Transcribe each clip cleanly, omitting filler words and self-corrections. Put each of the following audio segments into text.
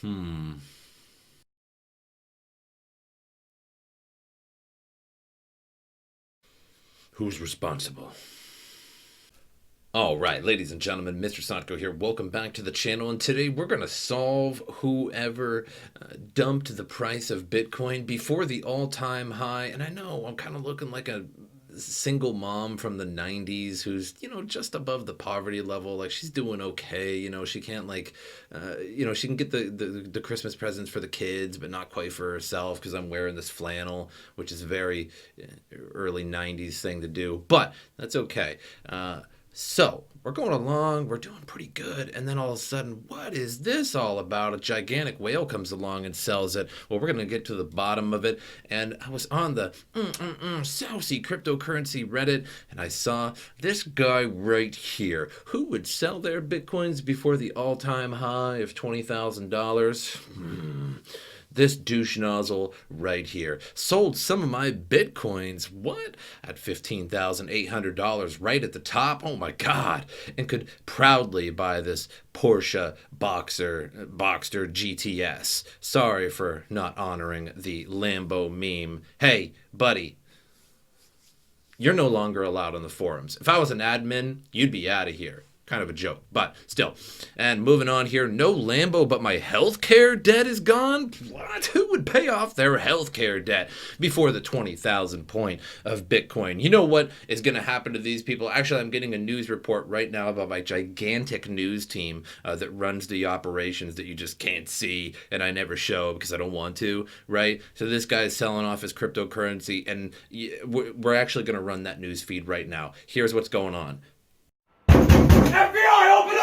Hmm. Who's responsible? All right, ladies and gentlemen, MrSotko here. Welcome back to the channel. And today we're going to solve whoever dumped the price of Bitcoin before the all time high. And I know I'm kind of looking like a single mom from the 90s who's just above the poverty level. Like, she's doing okay. She can't, like, she can get the Christmas presents for the kids but not quite for herself because I'm wearing this flannel, which is a very early 90s thing to do, but that's okay. So we're going along, we're doing pretty good, and then all of a sudden, what is this all about? A gigantic whale comes along and sells it. Well, we're going to get to the bottom of it. And I was on the Saucy cryptocurrency Reddit, and I saw this guy right here. Who would sell their bitcoins before the all-time high of $20,000? This douche nozzle right here sold some of my bitcoins, what, at $15,800 right at the top. Oh my god. And could proudly buy this Porsche Boxster GTS. Sorry for not honoring the Lambo meme. Hey buddy, you're no longer allowed on the forums. If I was an admin, you'd be out of here. Kind of a joke, but still. And moving on here, no Lambo, but my healthcare debt is gone? What? Who would pay off their healthcare debt before the 20,000 point of Bitcoin? You know what is going to happen to these people? Actually, I'm getting a news report right now about my gigantic news team that runs the operations that you just can't see, and I never show because I don't want to, right? So this guy is selling off his cryptocurrency, and we're actually going to run that news feed right now. Here's what's going on. FBI, open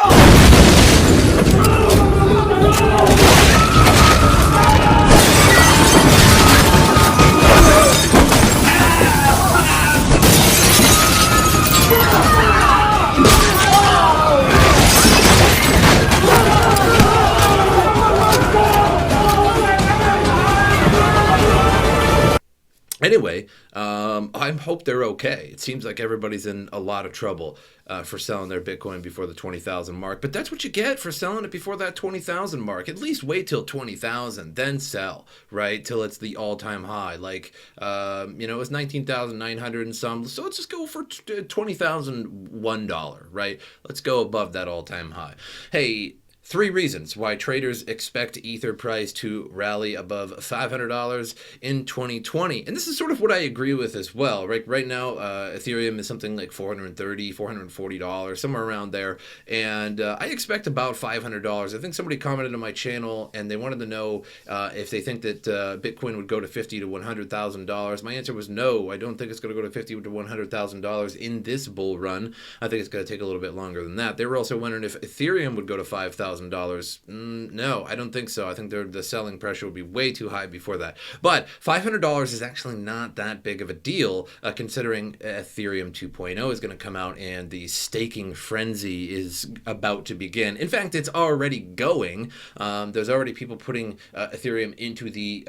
Anyway, I hope they're okay. It seems like everybody's in a lot of trouble for selling their Bitcoin before the 20,000 mark. But that's what you get for selling it before that 20,000 mark. At least wait till 20,000, then sell, right? Till it's the all-time high. Like, it was 19,900 and some. So let's just go for $20,001, right? Let's go above that all-time high. Hey, 3 reasons why traders expect Ether price to rally above $500 in 2020. And this is sort of what I agree with as well. Right now, Ethereum is something like $430, $440, somewhere around there. And I expect about $500. I think somebody commented on my channel and they wanted to know if they think that Bitcoin would go to $50,000 to $100,000. My answer was no. I don't think it's going to go to $50,000 to $100,000 in this bull run. I think it's going to take a little bit longer than that. They were also wondering if Ethereum would go to $5,000. No, I don't think so. I think the selling pressure would be way too high before that. But $500 is actually not that big of a deal, considering Ethereum 2.0 is going to come out and the staking frenzy is about to begin. In fact, it's already going. There's already people putting Ethereum into the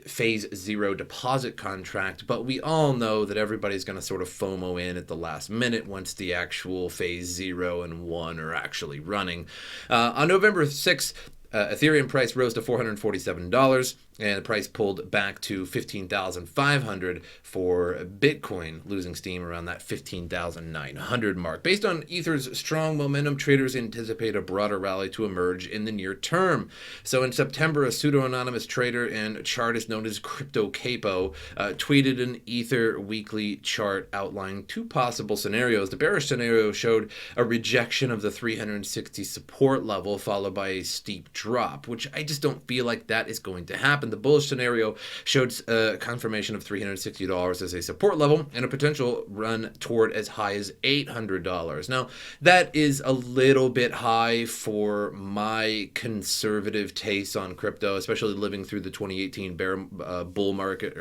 phase 0 deposit contract, but we all know that everybody's going to sort of FOMO in at the last minute once the actual phase 0 and 1 are actually running. On November 6th, Ethereum price rose to $447, and the price pulled back to $15,500 for Bitcoin, losing steam around that $15,900 mark. Based on Ether's strong momentum, traders anticipate a broader rally to emerge in the near term. So in September, a pseudo-anonymous trader and chartist known as Crypto Capo tweeted an Ether weekly chart outlining 2 possible scenarios. The bearish scenario showed a rejection of the 360 support level, followed by a steep drop, which I just don't feel like that is going to happen. The bullish scenario showed confirmation of $360 as a support level and a potential run toward as high as $800. Now, that is a little bit high for my conservative taste on crypto, especially living through the 2018 bear market,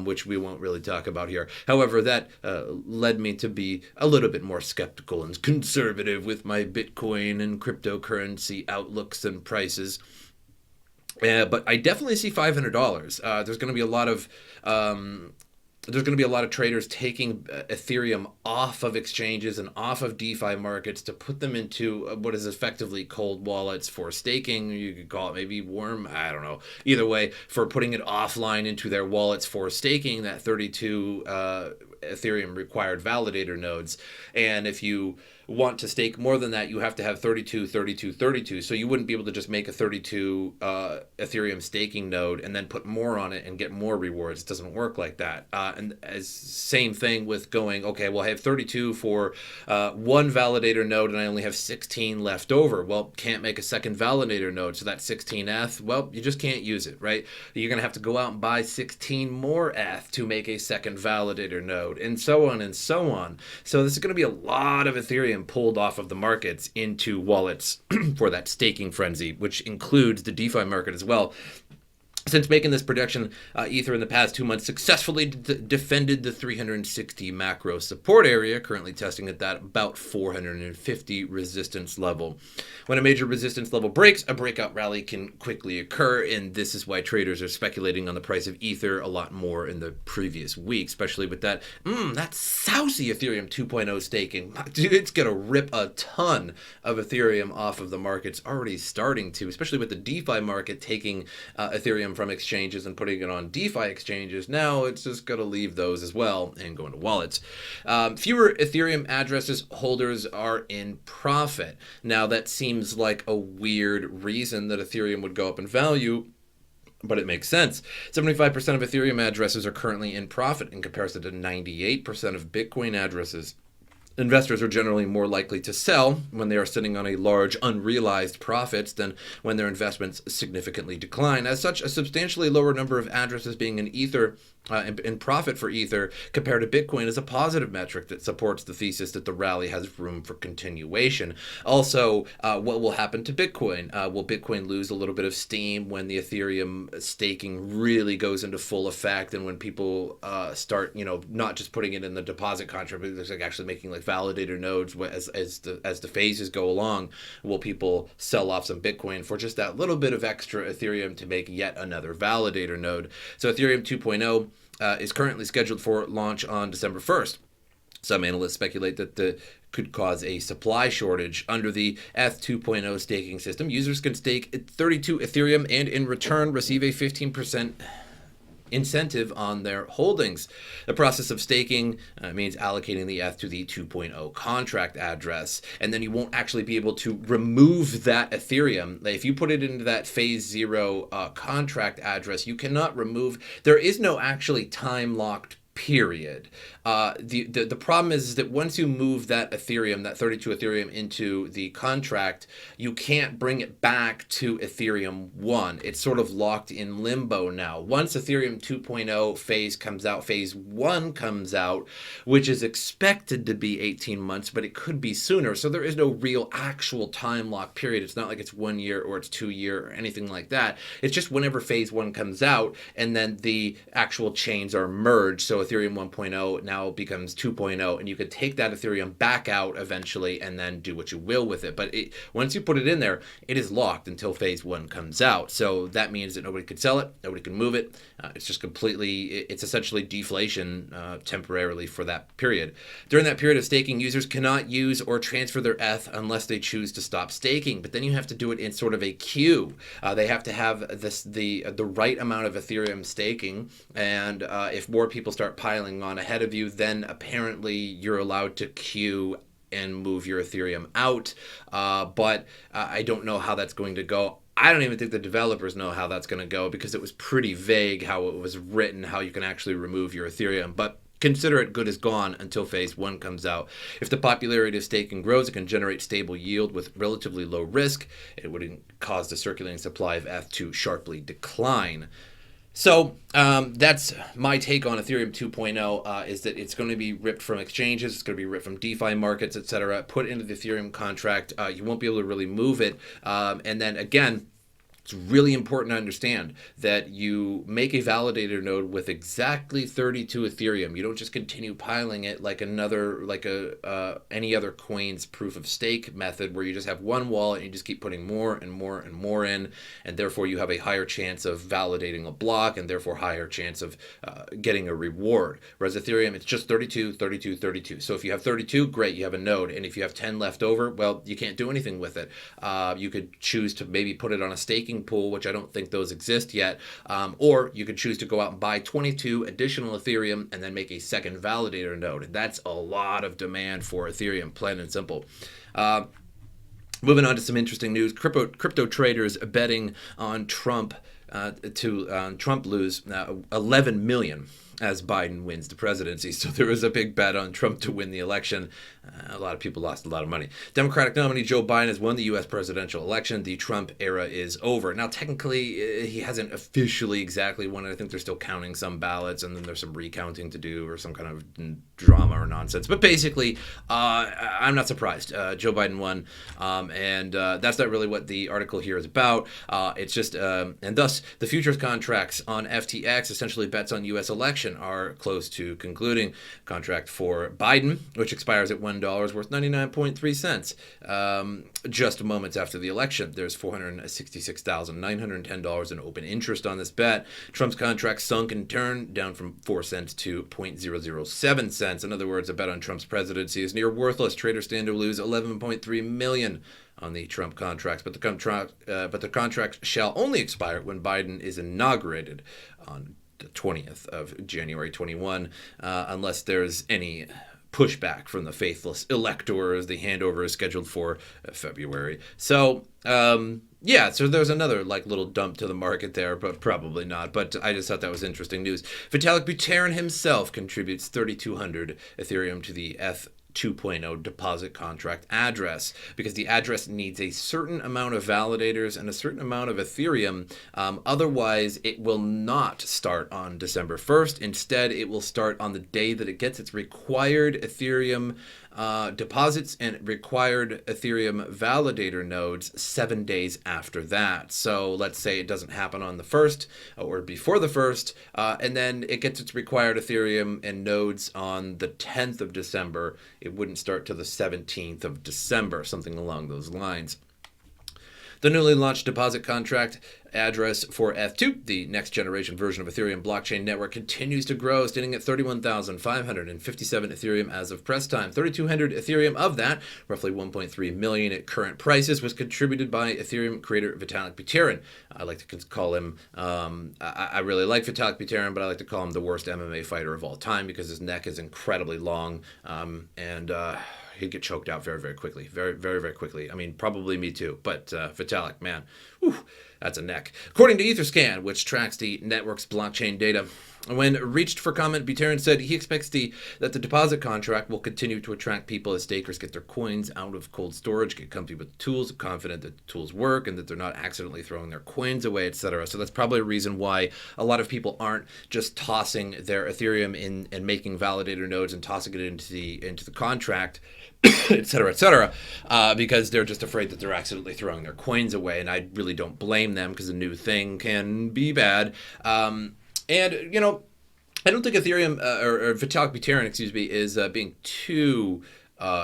which we won't really talk about here. However, that led me to be a little bit more skeptical and conservative with my Bitcoin and cryptocurrency outlooks and prices. But I definitely see $500. There's going to be a lot of there's going to be a lot of traders taking Ethereum off of exchanges and off of DeFi markets to put them into what is effectively cold wallets for staking. You could call it maybe warm, I don't know. Either way, for putting it offline into their wallets for staking, that 32 Ethereum required validator nodes. And if you want to stake more than that, you have to have 32, 32, 32. So you wouldn't be able to just make a 32 Ethereum staking node and then put more on it and get more rewards. It doesn't work like that. And as same thing with going, okay, well, I have 32 for one validator node and I only have 16 left over. Well, can't make a second validator node. So that 16 ETH, well, you just can't use it, right? You're going to have to go out and buy 16 more ETH to make a second validator node, and so on and so on. So this is going to be a lot of Ethereum pulled off of the markets into wallets for that staking frenzy, which includes the DeFi market as well. Since making this prediction, Ether in the past 2 months successfully defended the 360 macro support area, currently testing at that about 450 resistance level. When a major resistance level breaks, a breakout rally can quickly occur, and this is why traders are speculating on the price of Ether a lot more in the previous week, especially with that sousy Ethereum 2.0 staking. Dude, it's going to rip a ton of Ethereum off of the markets, already starting to, especially with the DeFi market taking Ethereum from exchanges and putting it on DeFi exchanges. Now it's just going to leave those as well and go into wallets. Fewer Ethereum addresses holders are in profit. Now that seems like a weird reason that Ethereum would go up in value, but it makes sense. 75% of Ethereum addresses are currently in profit in comparison to 98% of Bitcoin addresses. Investors are generally more likely to sell when they are sitting on a large unrealized profits than when their investments significantly decline. As such, a substantially lower number of addresses being in Ether in profit for Ether compared to Bitcoin is a positive metric that supports the thesis that the rally has room for continuation. Also, what will happen to Bitcoin? Will Bitcoin lose a little bit of steam when the Ethereum staking really goes into full effect, and when people start, not just putting it in the deposit contract, but like actually making like validator nodes as the phases go along? Will people sell off some Bitcoin for just that little bit of extra Ethereum to make yet another validator node? So Ethereum 2.0 is currently scheduled for launch on December 1st. Some analysts speculate that could cause a supply shortage. Under the ETH 2.0 staking system, users can stake 32 Ethereum and in return receive a 15% incentive on their holdings. The process of staking means allocating the ETH to the 2.0 contract address, and then you won't actually be able to remove that Ethereum. If you put it into that phase 0 contract address, you cannot remove. There is no actually time-locked period. The problem is that once you move that Ethereum, that 32 Ethereum into the contract, you can't bring it back to Ethereum 1. It's sort of locked in limbo now. Once Ethereum 2.0 phase 1 comes out, which is expected to be 18 months, but it could be sooner. So there is no real actual time lock period. It's not like it's 1 year or it's 2 year or anything like that. It's just whenever phase 1 comes out, and then the actual chains are merged. So Ethereum 1.0 now becomes 2.0, and you could take that Ethereum back out eventually and then do what you will with it. But once you put it in there, it is locked until phase 1 comes out. So that means that nobody could sell it, nobody can move it. It's essentially deflation temporarily for that period. During that period of staking, users cannot use or transfer their ETH unless they choose to stop staking. But then you have to do it in sort of a queue. They have to have the right amount of Ethereum staking, and if more people start piling on ahead of you, then apparently you're allowed to queue and move your Ethereum out. But I don't know how that's going to go. I don't even think the developers know how that's going to go, because it was pretty vague how it was written, how you can actually remove your Ethereum. But consider it good as gone until phase 1 comes out. If the popularity of staking grows, it can generate stable yield with relatively low risk. It would cause the circulating supply of ETH to sharply decline. So that's my take on Ethereum 2.0, is that it's going to be ripped from exchanges, it's going to be ripped from DeFi markets, etc., put into the Ethereum contract. You won't be able to really move it. And then again, It's really important to understand that you make a validator node with exactly 32 Ethereum. You don't just continue piling it like any other coin's proof of stake method, where you just have one wallet and you just keep putting more and more and more in, and therefore you have a higher chance of validating a block and therefore higher chance of getting a reward. Whereas Ethereum, it's just 32, 32, 32. So if you have 32, great, you have a node. And if you have 10 left over, well, you can't do anything with it. You could choose to maybe put it on a staking pool, which I don't think those exist yet, or you could choose to go out and buy 22 additional Ethereum and then make a second validator node. And that's a lot of demand for Ethereum, plain and simple. Moving on to some interesting news. Crypto traders betting on Trump Trump lose 11 million as Biden wins the presidency. So there was a big bet on Trump to win the election. A lot of people lost a lot of money. Democratic nominee Joe Biden has won the U.S. presidential election. The Trump era is over. Now, technically, he hasn't officially exactly won it. I think they're still counting some ballots, and then there's some recounting to do or some kind of drama or nonsense. But basically, I'm not surprised. Joe Biden won, and that's not really what the article here is about. It's just, and thus, the futures contracts on FTX, essentially bets on U.S. election, are close to concluding. Contract for Biden, which expires at $1, worth 99.3 cents. Just moments after the election, there's $466,910 in open interest on this bet. Trump's contract sunk in turn, down from 4 cents to 0.007 cents. In other words, a bet on Trump's presidency is near worthless. Traders stand to lose 11.3 million on the Trump contracts, but the contract shall only expire when Biden is inaugurated on the 20th of January 21, unless there's any pushback from the faithless electors. The handover is scheduled for February. So, yeah, so there's another little dump to the market there, but probably not. But I just thought that was interesting news. Vitalik Buterin himself contributes 3,200 Ethereum to the ETH 2.0 deposit contract address, because the address needs a certain amount of validators and a certain amount of Ethereum. Otherwise, it will not start on December 1st. Instead, it will start on the day that it gets its required Ethereum deposits and required Ethereum validator nodes 7 days after that. So let's say it doesn't happen on the 1st or before the 1st, and then it gets its required Ethereum and nodes on the 10th of December. It wouldn't start till the 17th of December, something along those lines. The newly launched deposit contract address for ETH2, the next generation version of Ethereum blockchain network, continues to grow, standing at 31,557 Ethereum as of press time. 3,200 Ethereum of that, roughly 1.3 million at current prices, was contributed by Ethereum creator Vitalik Buterin. I like to call him, I really like Vitalik Buterin, but I like to call him the worst MMA fighter of all time, because his neck is incredibly long, and he'd get choked out very, very quickly. Very, very, very quickly. I mean, probably me too. But Vitalik, man, whew, that's a neck. According to Etherscan, which tracks the network's blockchain data, when reached for comment, Buterin said he expects that the deposit contract will continue to attract people as stakers get their coins out of cold storage, get comfy with the tools, confident that the tools work, and that they're not accidentally throwing their coins away, etc. So that's probably a reason why a lot of people aren't just tossing their Ethereum in and making validator nodes and tossing it into the contract, etc., because they're just afraid that they're accidentally throwing their coins away. And I really don't blame them, because a new thing can be bad. And, I don't think Ethereum, or Vitalik Buterin, is being too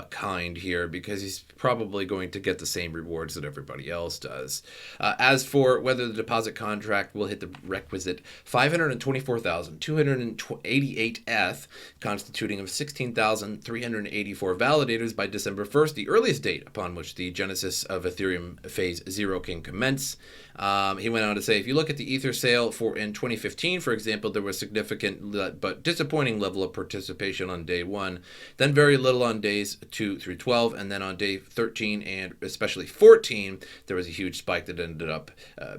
kind here, because he's probably going to get the same rewards that everybody else does. As for whether the deposit contract will hit the requisite 524,288 ETH, constituting of 16,384 validators by December 1st, the earliest date upon which the genesis of Ethereum Phase 0 can commence. He went on to say, if you look at the Ether sale in 2015, for example, there was significant but disappointing level of participation on day 1, then very little on days 2 through 12, and then on day 13 and especially 14, there was a huge spike that ended up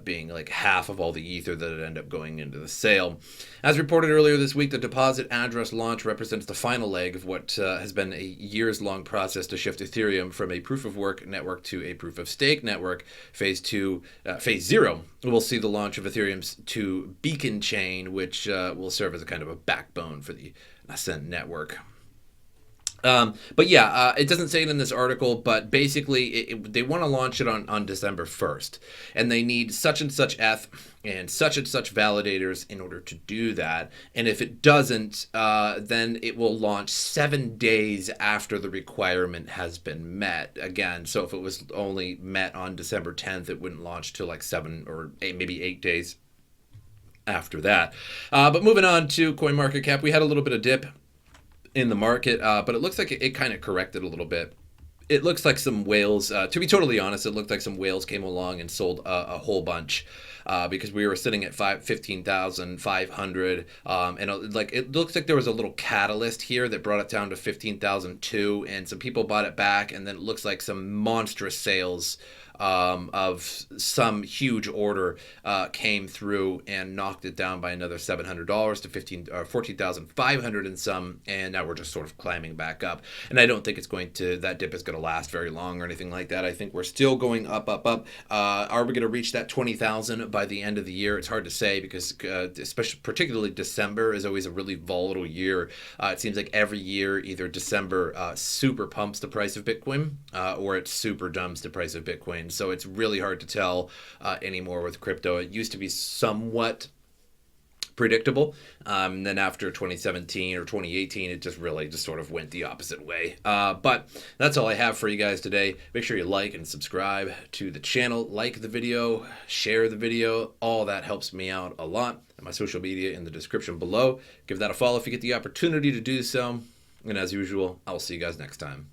being like half of all the Ether that ended up going into the sale. As reported earlier this week, the deposit address launch represents the final leg of what has been a years-long process to shift Ethereum from a proof-of-work network to a proof-of-stake network. Phase 0 will see the launch of Ethereum's 2 beacon chain, which will serve as a kind of a backbone for the Ascent network. But yeah, it doesn't say it in this article, but basically they want to launch it on December 1st. And they need such and such ETH and such validators in order to do that. And if it doesn't, then it will launch 7 days after the requirement has been met. Again, so if it was only met on December 10th, it wouldn't launch till like 7 or 8, maybe 8 days after that. But moving on to CoinMarketCap, we had a little bit of dip in the market, but it looks like it kind of corrected a little bit. It looks like some whales, to be totally honest, it looked like some whales came along and sold a whole bunch, because we were sitting at 15,500, and it looks like there was a little catalyst here that brought it down to 15,002, and some people bought it back, and then it looks like some monstrous sales of some huge order came through and knocked it down by another $700 to 14,500 and some, and now we're just sort of climbing back up. And I don't think that dip is going to last very long or anything like that. I think we're still going up. Are we going to reach that 20,000 by the end of the year? It's hard to say because particularly December is always a really volatile year. It seems like every year either December super pumps the price of Bitcoin or it super dumps the price of Bitcoin. So it's really hard to tell anymore with crypto. It used to be somewhat predictable. Then after 2017 or 2018, it just really just sort of went the opposite way. But that's all I have for you guys today. Make sure you like and subscribe to the channel, like the video, share the video. All that helps me out a lot. And my social media in the description below. Give that a follow if you get the opportunity to do so. And as usual, I'll see you guys next time.